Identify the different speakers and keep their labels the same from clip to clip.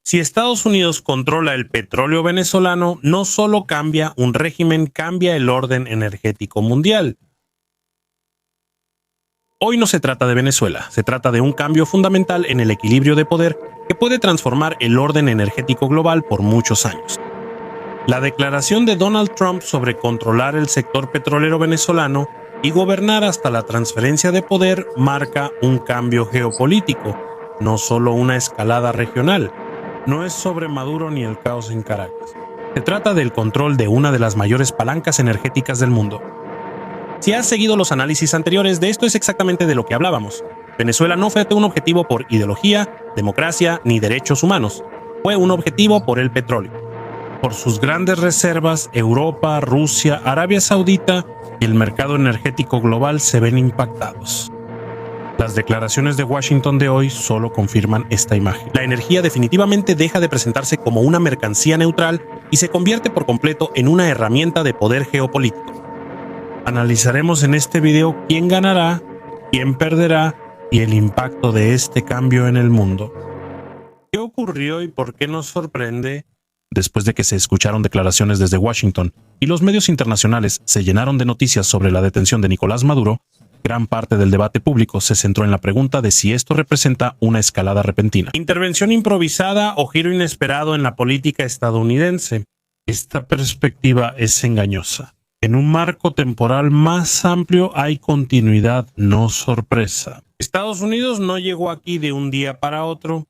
Speaker 1: Si Estados Unidos controla el petróleo venezolano, no solo cambia un régimen, cambia el orden energético mundial. Hoy no se trata de Venezuela, se trata de un cambio fundamental en el equilibrio de poder que puede transformar el orden energético global por muchos años. La declaración de Donald Trump sobre controlar el sector petrolero venezolano y gobernar hasta la transferencia de poder marca un cambio geopolítico, no solo una escalada regional. No es sobre Maduro ni el caos en Caracas. Se trata del control de una de las mayores palancas energéticas del mundo. Si has seguido los análisis anteriores, de esto es exactamente de lo que hablábamos. Venezuela no fue un objetivo por ideología, democracia ni derechos humanos. Fue un objetivo por el petróleo. Por sus grandes reservas, Europa, Rusia, Arabia Saudita y el mercado energético global se ven impactados. Las declaraciones de Washington de hoy solo confirman esta imagen. La energía definitivamente deja de presentarse como una mercancía neutral y se convierte por completo en una herramienta de poder geopolítico. Analizaremos en este video quién ganará, quién perderá y el impacto de este cambio en el mundo. ¿Qué ocurrió y por qué nos sorprende? Después de que se escucharon declaraciones desde Washington y los medios internacionales se llenaron de noticias sobre la detención de Nicolás Maduro, gran parte del debate público se centró en la pregunta de si esto representa una escalada repentina. Intervención improvisada o giro inesperado en la política estadounidense. Esta perspectiva es engañosa. En un marco temporal más amplio hay continuidad, no sorpresa. Estados Unidos no llegó aquí de un día para otro.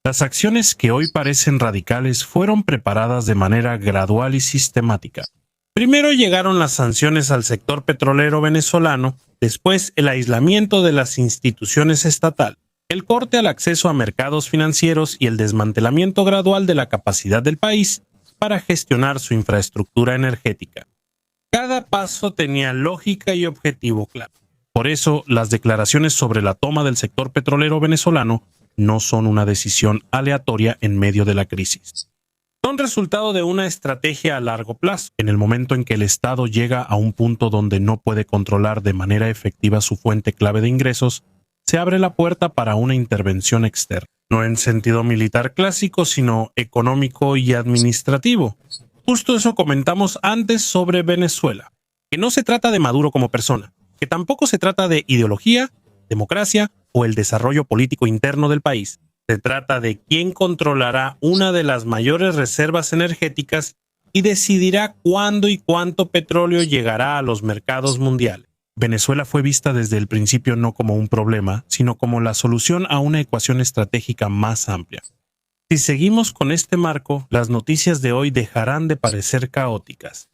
Speaker 1: Las acciones que hoy parecen radicales fueron preparadas de manera gradual y sistemática. Primero llegaron las sanciones al sector petrolero venezolano, después el aislamiento de las instituciones estatales, el corte al acceso a mercados financieros y el desmantelamiento gradual de la capacidad del país para gestionar su infraestructura energética. Cada paso tenía lógica y objetivo claro. Por eso, las declaraciones sobre la toma del sector petrolero venezolano no son una decisión aleatoria en medio de la crisis. Son resultado de una estrategia a largo plazo. En el momento en que el Estado llega a un punto donde no puede controlar de manera efectiva su fuente clave de ingresos, se abre la puerta para una intervención externa. No en sentido militar clásico, sino económico y administrativo. Justo eso comentamos antes sobre Venezuela, que no se trata de Maduro como persona, que tampoco se trata de ideología, democracia o el desarrollo político interno del país. Se trata de quién controlará una de las mayores reservas energéticas y decidirá cuándo y cuánto petróleo llegará a los mercados mundiales. Venezuela fue vista desde el principio no como un problema, sino como la solución a una ecuación estratégica más amplia. Si seguimos con este marco, las noticias de hoy dejarán de parecer caóticas.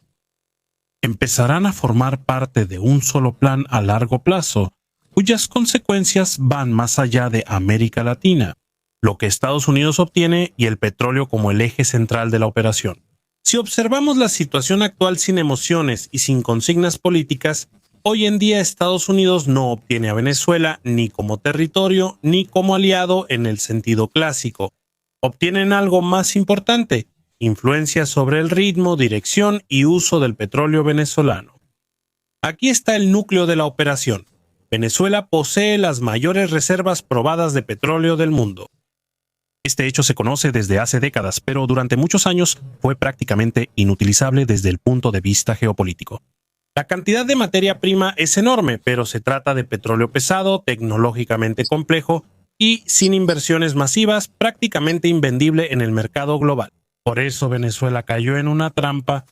Speaker 1: Empezarán a formar parte de un solo plan a largo plazo, cuyas consecuencias van más allá de América Latina, lo que Estados Unidos obtiene y el petróleo como el eje central de la operación. Si observamos la situación actual sin emociones y sin consignas políticas, hoy en día Estados Unidos no obtiene a Venezuela ni como territorio ni como aliado en el sentido clásico. Obtienen algo más importante, influencia sobre el ritmo, dirección y uso del petróleo venezolano. Aquí está el núcleo de la operación. Venezuela posee las mayores reservas probadas de petróleo del mundo. Este hecho se conoce desde hace décadas, pero durante muchos años fue prácticamente inutilizable desde el punto de vista geopolítico. La cantidad de materia prima es enorme, pero se trata de petróleo pesado, tecnológicamente complejo y sin inversiones masivas, prácticamente invendible en el mercado global. Por eso Venezuela cayó en una trampa.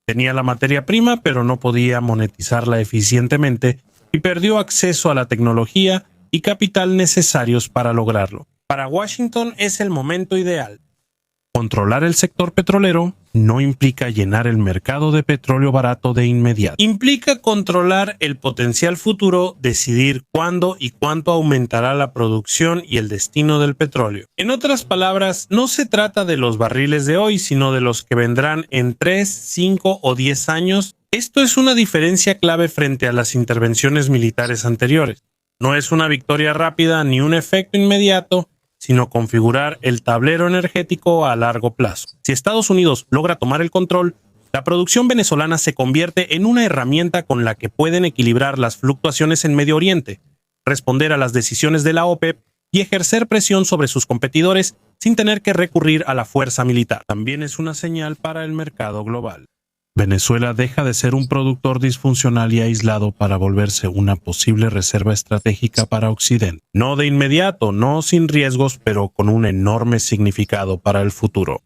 Speaker 1: Tenía la materia prima, pero no podía monetizarla eficientemente y perdió acceso a la tecnología y capital necesarios para lograrlo. Para Washington es el momento ideal. Controlar el sector petrolero no implica llenar el mercado de petróleo barato de inmediato. Implica controlar el potencial futuro, decidir cuándo y cuánto aumentará la producción y el destino del petróleo. En otras palabras, no se trata de los barriles de hoy, sino de los que vendrán en 3, 5 o 10 años. Esto es una diferencia clave frente a las intervenciones militares anteriores. No es una victoria rápida ni un efecto inmediato, sino configurar el tablero energético a largo plazo. Si Estados Unidos logra tomar el control, la producción venezolana se convierte en una herramienta con la que pueden equilibrar las fluctuaciones en Medio Oriente, responder a las decisiones de la OPEP y ejercer presión sobre sus competidores sin tener que recurrir a la fuerza militar. También es una señal para el mercado global. Venezuela deja de ser un productor disfuncional y aislado para volverse una posible reserva estratégica para Occidente. No de inmediato, no sin riesgos, pero con un enorme significado para el futuro.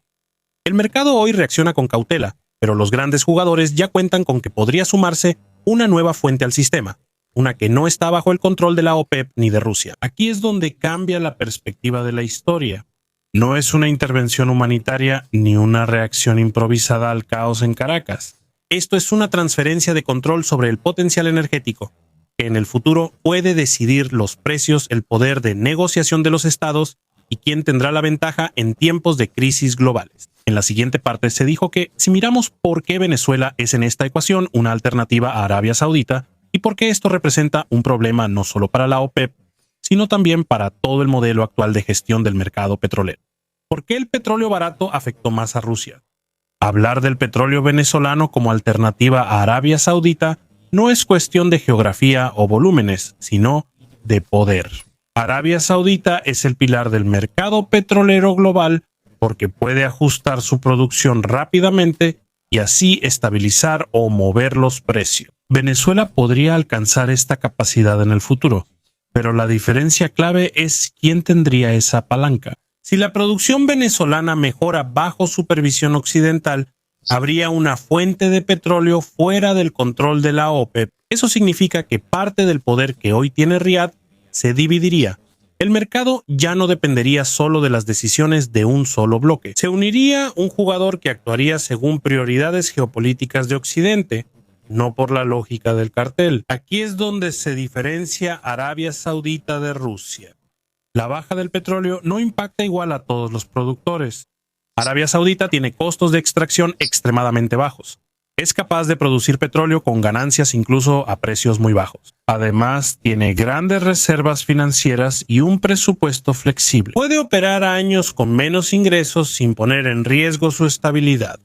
Speaker 1: El mercado hoy reacciona con cautela, pero los grandes jugadores ya cuentan con que podría sumarse una nueva fuente al sistema, una que no está bajo el control de la OPEP ni de Rusia. Aquí es donde cambia la perspectiva de la historia. No es una intervención humanitaria ni una reacción improvisada al caos en Caracas. Esto es una transferencia de control sobre el potencial energético, que en el futuro puede decidir los precios, el poder de negociación de los estados y quién tendrá la ventaja en tiempos de crisis globales. En la siguiente parte se dijo que si miramos por qué Venezuela es en esta ecuación una alternativa a Arabia Saudita y por qué esto representa un problema no solo para la OPEP, sino también para todo el modelo actual de gestión del mercado petrolero. ¿Por qué el petróleo barato afectó más a Rusia? Hablar del petróleo venezolano como alternativa a Arabia Saudita no es cuestión de geografía o volúmenes, sino de poder. Arabia Saudita es el pilar del mercado petrolero global porque puede ajustar su producción rápidamente y así estabilizar o mover los precios. Venezuela podría alcanzar esta capacidad en el futuro, pero la diferencia clave es quién tendría esa palanca. Si la producción venezolana mejora bajo supervisión occidental, habría una fuente de petróleo fuera del control de la OPEP. Eso significa que parte del poder que hoy tiene Riad se dividiría. El mercado ya no dependería solo de las decisiones de un solo bloque. Se uniría un jugador que actuaría según prioridades geopolíticas de Occidente, no por la lógica del cartel. Aquí es donde se diferencia Arabia Saudita de Rusia. La baja del petróleo no impacta igual a todos los productores. Arabia Saudita tiene costos de extracción extremadamente bajos. Es capaz de producir petróleo con ganancias incluso a precios muy bajos. Además, tiene grandes reservas financieras y un presupuesto flexible. Puede operar a años con menos ingresos sin poner en riesgo su estabilidad.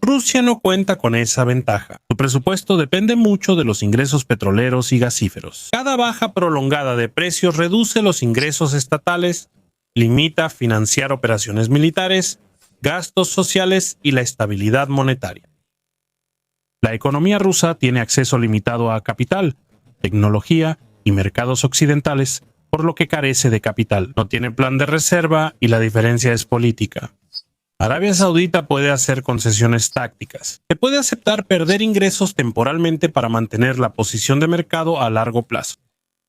Speaker 1: Rusia no cuenta con esa ventaja. Su presupuesto depende mucho de los ingresos petroleros y gasíferos. Cada baja prolongada de precios reduce los ingresos estatales, limita financiar operaciones militares, gastos sociales y la estabilidad monetaria. La economía rusa tiene acceso limitado a capital, tecnología y mercados occidentales, por lo que carece de capital. No tiene plan de reserva y la diferencia es política. Arabia Saudita puede hacer concesiones tácticas. Se puede aceptar perder ingresos temporalmente para mantener la posición de mercado a largo plazo.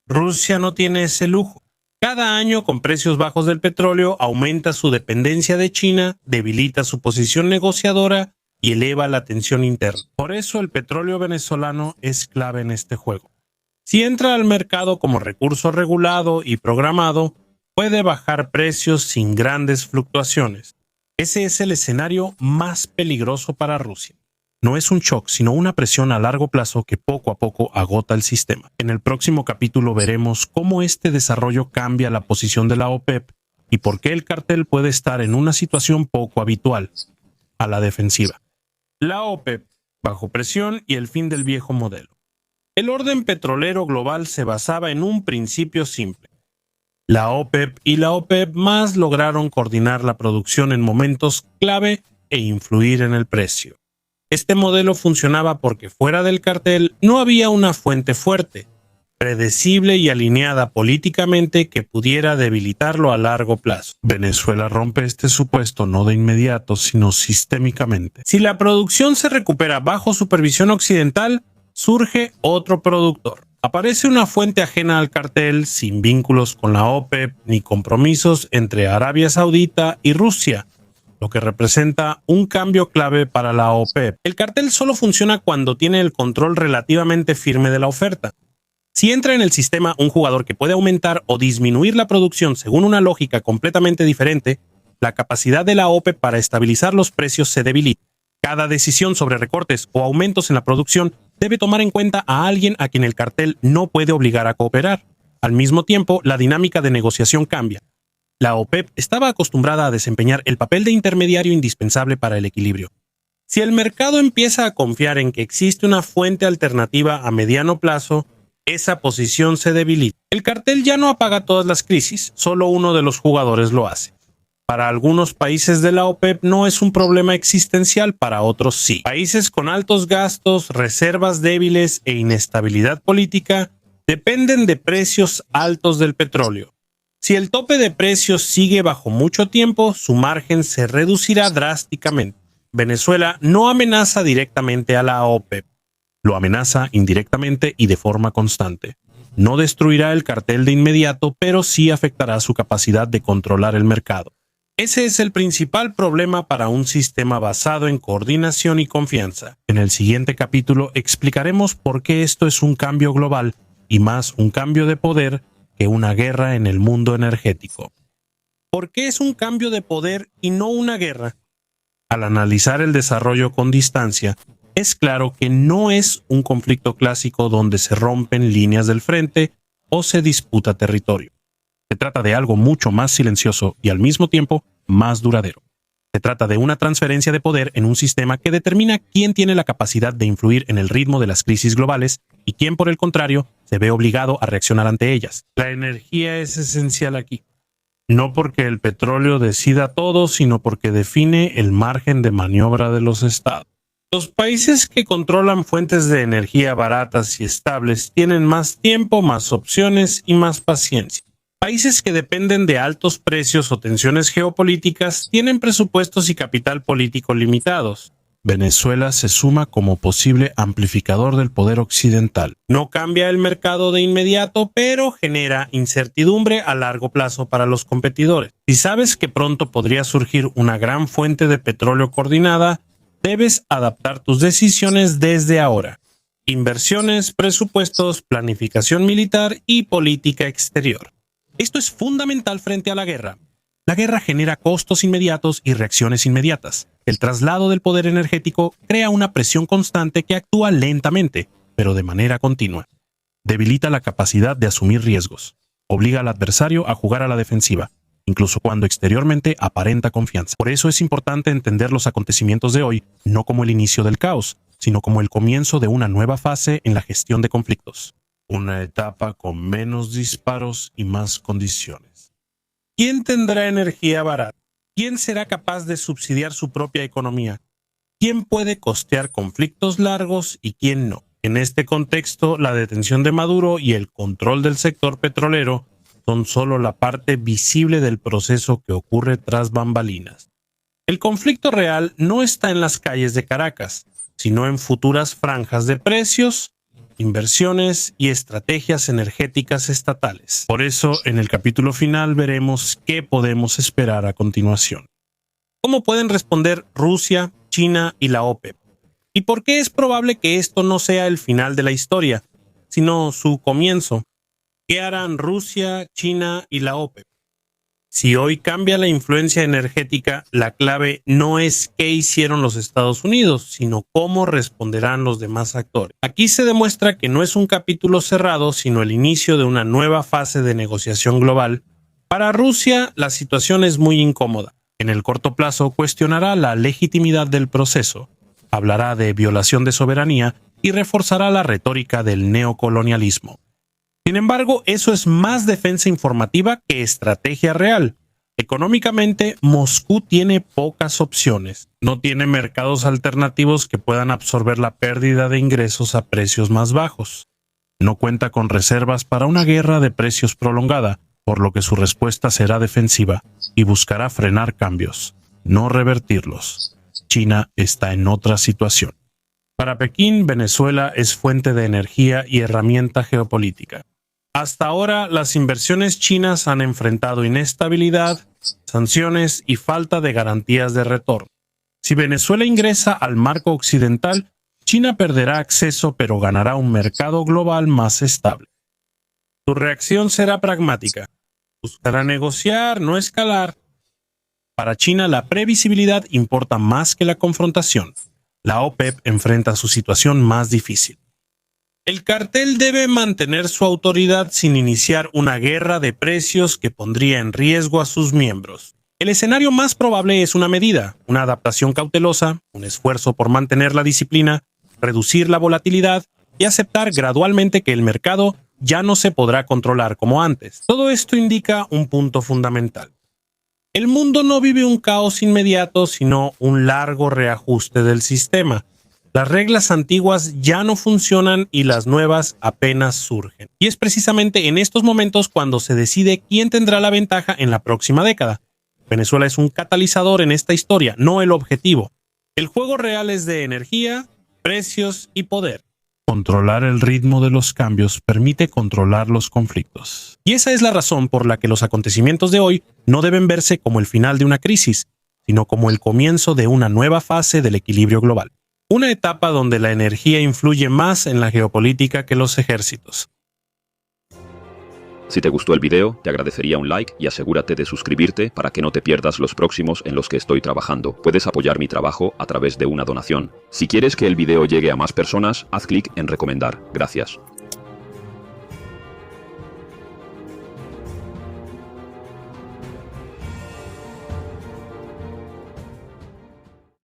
Speaker 1: Rusia no tiene ese lujo. Cada año, con precios bajos del petróleo, aumenta su dependencia de China, debilita su posición negociadora y eleva la tensión interna. Por eso el petróleo venezolano es clave en este juego. Si entra al mercado como recurso regulado y programado, puede bajar precios sin grandes fluctuaciones. Ese es el escenario más peligroso para Rusia. No es un shock, sino una presión a largo plazo que poco a poco agota el sistema. En el próximo capítulo veremos cómo este desarrollo cambia la posición de la OPEP y por qué el cartel puede estar en una situación poco habitual, a la defensiva. La OPEP, bajo presión y el fin del viejo modelo. El orden petrolero global se basaba en un principio simple. La OPEP y la OPEP más lograron coordinar la producción en momentos clave e influir en el precio. Este modelo funcionaba porque fuera del cartel no había una fuente fuerte, predecible y alineada políticamente que pudiera debilitarlo a largo plazo. Venezuela rompe este supuesto no de inmediato, sino sistémicamente. Si la producción se recupera bajo supervisión occidental, surge otro productor. Aparece una fuente ajena al cartel, sin vínculos con la OPEP ni compromisos entre Arabia Saudita y Rusia, lo que representa un cambio clave para la OPEP. El cartel solo funciona cuando tiene el control relativamente firme de la oferta. Si entra en el sistema un jugador que puede aumentar o disminuir la producción según una lógica completamente diferente, la capacidad de la OPEP para estabilizar los precios se debilita. Cada decisión sobre recortes o aumentos en la producción debe tomar en cuenta a alguien a quien el cartel no puede obligar a cooperar. Al mismo tiempo, la dinámica de negociación cambia. La OPEP estaba acostumbrada a desempeñar el papel de intermediario indispensable para el equilibrio. Si el mercado empieza a confiar en que existe una fuente alternativa a mediano plazo, esa posición se debilita. El cartel ya no apaga todas las crisis, solo uno de los jugadores lo hace. Para algunos países de la OPEP no es un problema existencial, para otros sí. Países con altos gastos, reservas débiles e inestabilidad política dependen de precios altos del petróleo. Si el tope de precios sigue bajo mucho tiempo, su margen se reducirá drásticamente. Venezuela no amenaza directamente a la OPEP, lo amenaza indirectamente y de forma constante. No destruirá el cartel de inmediato, pero sí afectará su capacidad de controlar el mercado. Ese es el principal problema para un sistema basado en coordinación y confianza. En el siguiente capítulo explicaremos por qué esto es un cambio global y más un cambio de poder que una guerra en el mundo energético. ¿Por qué es un cambio de poder y no una guerra? Al analizar el desarrollo con distancia, es claro que no es un conflicto clásico donde se rompen líneas del frente o se disputa territorio. Se trata de algo mucho más silencioso y al mismo tiempo más duradero. Se trata de una transferencia de poder en un sistema que determina quién tiene la capacidad de influir en el ritmo de las crisis globales y quién, por el contrario, se ve obligado a reaccionar ante ellas. La energía es esencial aquí. No porque el petróleo decida todo, sino porque define el margen de maniobra de los estados. Los países que controlan fuentes de energía baratas y estables tienen más tiempo, más opciones y más paciencia. Países que dependen de altos precios o tensiones geopolíticas tienen presupuestos y capital político limitados. Venezuela se suma como posible amplificador del poder occidental. No cambia el mercado de inmediato, pero genera incertidumbre a largo plazo para los competidores. Si sabes que pronto podría surgir una gran fuente de petróleo coordinada, debes adaptar tus decisiones desde ahora. Inversiones, presupuestos, planificación militar y política exterior. Esto es fundamental frente a la guerra. La guerra genera costos inmediatos y reacciones inmediatas. El traslado del poder energético crea una presión constante que actúa lentamente, pero de manera continua. Debilita la capacidad de asumir riesgos. Obliga al adversario a jugar a la defensiva, incluso cuando exteriormente aparenta confianza. Por eso es importante entender los acontecimientos de hoy no como el inicio del caos, sino como el comienzo de una nueva fase en la gestión de conflictos. Una etapa con menos disparos y más condiciones. ¿Quién tendrá energía barata? ¿Quién será capaz de subsidiar su propia economía? ¿Quién puede costear conflictos largos y quién no? En este contexto, la detención de Maduro y el control del sector petrolero son solo la parte visible del proceso que ocurre tras bambalinas. El conflicto real no está en las calles de Caracas, sino en futuras franjas de precios, inversiones y estrategias energéticas estatales. Por eso, en el capítulo final veremos qué podemos esperar a continuación. ¿Cómo pueden responder Rusia, China y la OPEP? ¿Y por qué es probable que esto no sea el final de la historia, sino su comienzo? ¿Qué harán Rusia, China y la OPEP? Si hoy cambia la influencia energética, la clave no es qué hicieron los Estados Unidos, sino cómo responderán los demás actores. Aquí se demuestra que no es un capítulo cerrado, sino el inicio de una nueva fase de negociación global. Para Rusia, la situación es muy incómoda. En el corto plazo, cuestionará la legitimidad del proceso, hablará de violación de soberanía y reforzará la retórica del neocolonialismo. Sin embargo, eso es más defensa informativa que estrategia real. Económicamente, Moscú tiene pocas opciones. No tiene mercados alternativos que puedan absorber la pérdida de ingresos a precios más bajos. No cuenta con reservas para una guerra de precios prolongada, por lo que su respuesta será defensiva y buscará frenar cambios, no revertirlos. China está en otra situación. Para Pekín, Venezuela es fuente de energía y herramienta geopolítica. Hasta ahora, las inversiones chinas han enfrentado inestabilidad, sanciones y falta de garantías de retorno. Si Venezuela ingresa al marco occidental, China perderá acceso pero ganará un mercado global más estable. Su reacción será pragmática. Buscará negociar, no escalar. Para China, la previsibilidad importa más que la confrontación. La OPEP enfrenta su situación más difícil. El cartel debe mantener su autoridad sin iniciar una guerra de precios que pondría en riesgo a sus miembros. El escenario más probable es una medida, una adaptación cautelosa, un esfuerzo por mantener la disciplina, reducir la volatilidad y aceptar gradualmente que el mercado ya no se podrá controlar como antes. Todo esto indica un punto fundamental. El mundo no vive un caos inmediato, sino un largo reajuste del sistema. Las reglas antiguas ya no funcionan y las nuevas apenas surgen. Y es precisamente en estos momentos cuando se decide quién tendrá la ventaja en la próxima década. Venezuela es un catalizador en esta historia, no el objetivo. El juego real es de energía, precios y poder. Controlar el ritmo de los cambios permite controlar los conflictos. Y esa es la razón por la que los acontecimientos de hoy no deben verse como el final de una crisis, sino como el comienzo de una nueva fase del equilibrio global. Una etapa donde la energía influye más en la geopolítica que los ejércitos.
Speaker 2: Si te gustó el video, te agradecería un like y asegúrate de suscribirte para que no te pierdas los próximos en los que estoy trabajando. Puedes apoyar mi trabajo a través de una donación. Si quieres que el video llegue a más personas, haz clic en recomendar. Gracias.